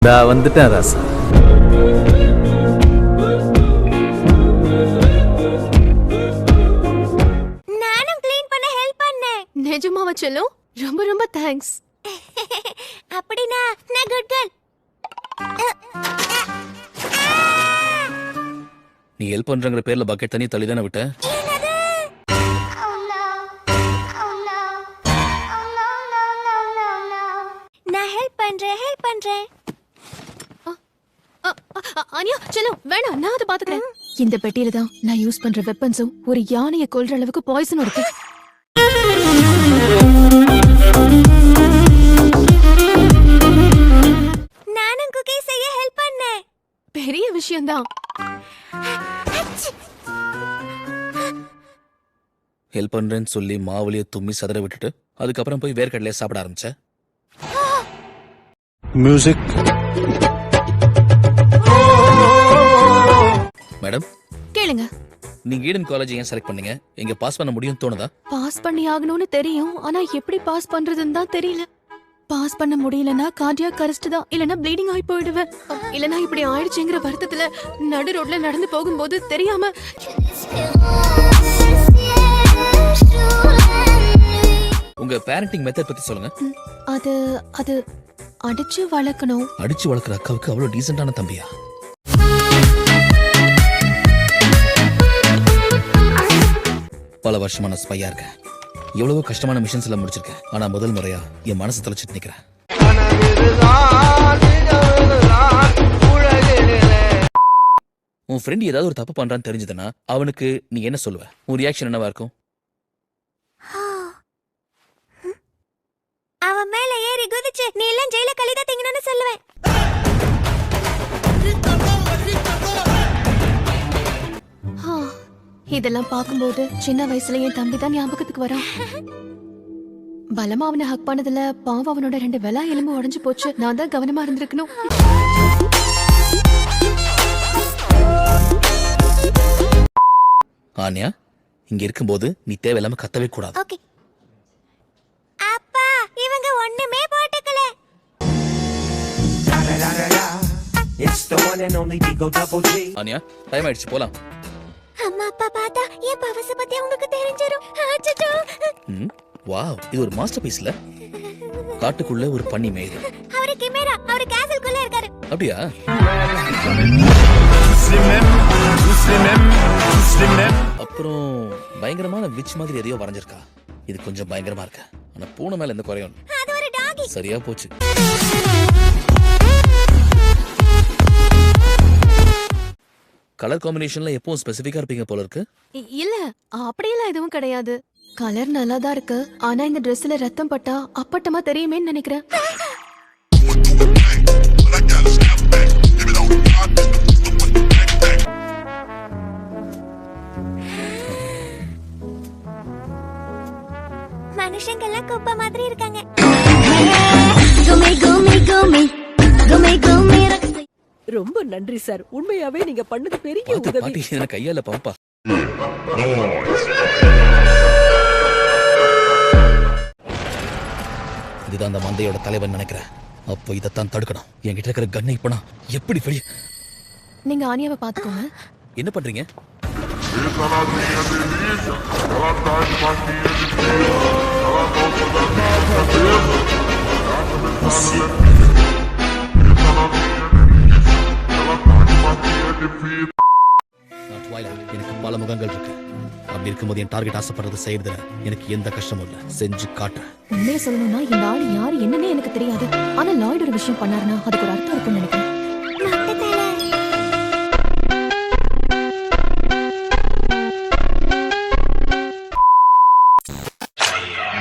நான் வந்துட்டேன் ராசா. நானும் க்ளீன் பண்ண ஹெல்ப் பண்ணேன். நிஜமாவா செல்லும்? ரொம்ப ரொம்ப தேங்க்ஸ். அப்படினா நான் குட் கேர்ள். நீ ஹெல்ப் பண்றங்கற பேர்ல பக்கெட் தண்ணி தள்ளி தானே விட்ட? நான் ஹெல்ப் பண்றேன். அனியா செல்லும் வேணாம், நான் அதை பாத்துக்கிறேன். இந்த பெட்டியில தான் நான் யூஸ் பண்ற வெப்பன்ஸும் ஒரு யானையை கொல்ற அளவுக்கு பாய்சன் இருக்கு. நானும் குக்கி செய்ய ஹெல்ப் பண்ணேன். பெரிய விஷயம்தான். ஹெல்ப் பண்றேன்னு சொல்லி மாவுலிய தும்மி சதற விட்டுட்டு அதுக்கப்புறம் போய் வேர்க்கடலைய சாப்பிட ஆரம்பிச்ச. மியூசிக். மேடம் கேளுங்க. நீங்க ஈடன் காலேஜ் ஏன் செலக்ட் பண்ணீங்க? இங்க பாஸ் பண்ண முடியும் தோணுதா? பாஸ் பண்ணி ஆகணும்னு தெரியும், ஆனா எப்படி பாஸ் பண்றதுன்னு தான் தெரியல. பாஸ் பண்ண முடியலனா கார்டியாக் அரெஸ்ட் தான், இல்லனா ப்ளீடிங் ஆகி போயிடுவேன். இல்லனா இப்படி ஆயிடுச்சுங்கிற வருத்தத்துல நடு ரோட்ல நடந்து போகும்போது தெரியாம. உங்க பேரண்டிங் மெத்தட் பத்தி சொல்லுங்க. அது அது அடிச்சு வளர்க்கணும். அடிச்சு வளர்க்குற அக்காவுக்கு அவ்வளவு டீசென்டான தம்பியா? பல வருஷமான ஸ்பையா இருக்கேன். எவ்வளவோ கஷ்டமான மிஷன்ஸ் எல்லாம் முடிச்சிருக்கேன். ஆனா முதல் முறையா என் மனசு தொலைச்சிட்டு நிக்கிறேன். உன் ஃப்ரெண்ட் ஏதாவது ஒரு தப்பு பண்றான்னு தெரிஞ்சதுன்னா அவனுக்கு நீ என்ன சொல்லுவ? உன் ரியாக்ஷன் என்னவா இருக்கும்? அவன் மேல ஏறி குதிச்சு நீ எல்லாம் ஜெயில கழிதா திங்கணும்னு சொல்லுவேன். இதெல்லாம் பார்க்கும்போது சின்ன வயசுல என் தம்பி தான் ஞாபகத்துக்கு வரான். பலமா அவனை ஹக் பண்ணதுல பாவம் அவனோட 2 வெலா எலும்பு உடைஞ்சு போச்சு. நான் தான் கவனமா இருந்திருக்கணும். ஆனியா, இங்க இருக்கும்போது நீ தேவையில்லாம கத்தவே கூடாது. ஓகே. அப்பா இவங்க ஒண்ணுமே போட்டுக்கல. ஆனியா, டைம் ஆயிடுச்சு, போலாம். அம்மா அப்பா பார்த்தா என் பவச பத்தி உங்களுக்கு தெரிஞ்சிரும். அச்சச்சோ. வாவ், இது ஒரு மாஸ்டர் பீஸ்ல. காட்டுக்குள்ள ஒரு பன்னி மேய்து. அவரு கேமரா, அவரு கேசல்குள்ள இருக்காரு. அப்படியா? அப்புறம் பயங்கரமான விச் மாதிரி எதையோ வரைஞ்சிருக்கா. இது கொஞ்சம் பயங்கரமா இருக்கு. ஆனா பூனை மேல எந்த குறையும் இல்ல. அது ஒரு டாகி. சரியா போச்சு. கலர் காம்பினேஷன்ல எப்பவும் ஸ்பெசிஃபிக்கா இருப்பீங்க போல இருக்கு. இல்ல, அப்படியெல்லாம் எதுவும் கிடையாது. கலர் நல்லா தான் இருக்கு, ஆனா இந்த ட்ரெஸ்ல ரத்தம் பட்டா அப்பட்டமா தெரியுமேன்னு நினைக்கிறேன். மனுஷங்கெல்லாம் குப்பை மாதிரி இருக்காங்க. ரொம்ப நன்றி சார். உண்மையாவே நீங்க பண்ணது பெரிய உதவி. பாட்டி எனக்கு கையால பம்பா. இதுதான் அந்த மந்தையோட தலைவன் நினைக்கிறேன். அப்போ இதைத்தான் தடுக்கணும். என்கிட்ட இருக்கிற கண்ணை இப்ப நான் எப்படி வெளிய? நீங்க ஆனியாவை பாத்துக்கோங்க. என்ன பண்றீங்க? எனக்கு பல முகங்கள் இருக்கு. அப்படி இருக்கும்போது என் டார்கெட் ஆசைப்படுறது செய்யறதுல எனக்கு எந்த கஷ்டமும் இல்ல. செஞ்சு காட்டுறேன். உண்மையை சொல்லணும்னா இந்த ஆள் யாரு என்னன்னே எனக்கு தெரியாது. ஆனா லாய்டு ஒரு விஷயம் பண்ணாருன்னா அதுக்கு ஒரு அர்த்தம் இருக்கும்னு நினைக்கிறேன்.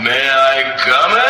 May I come in?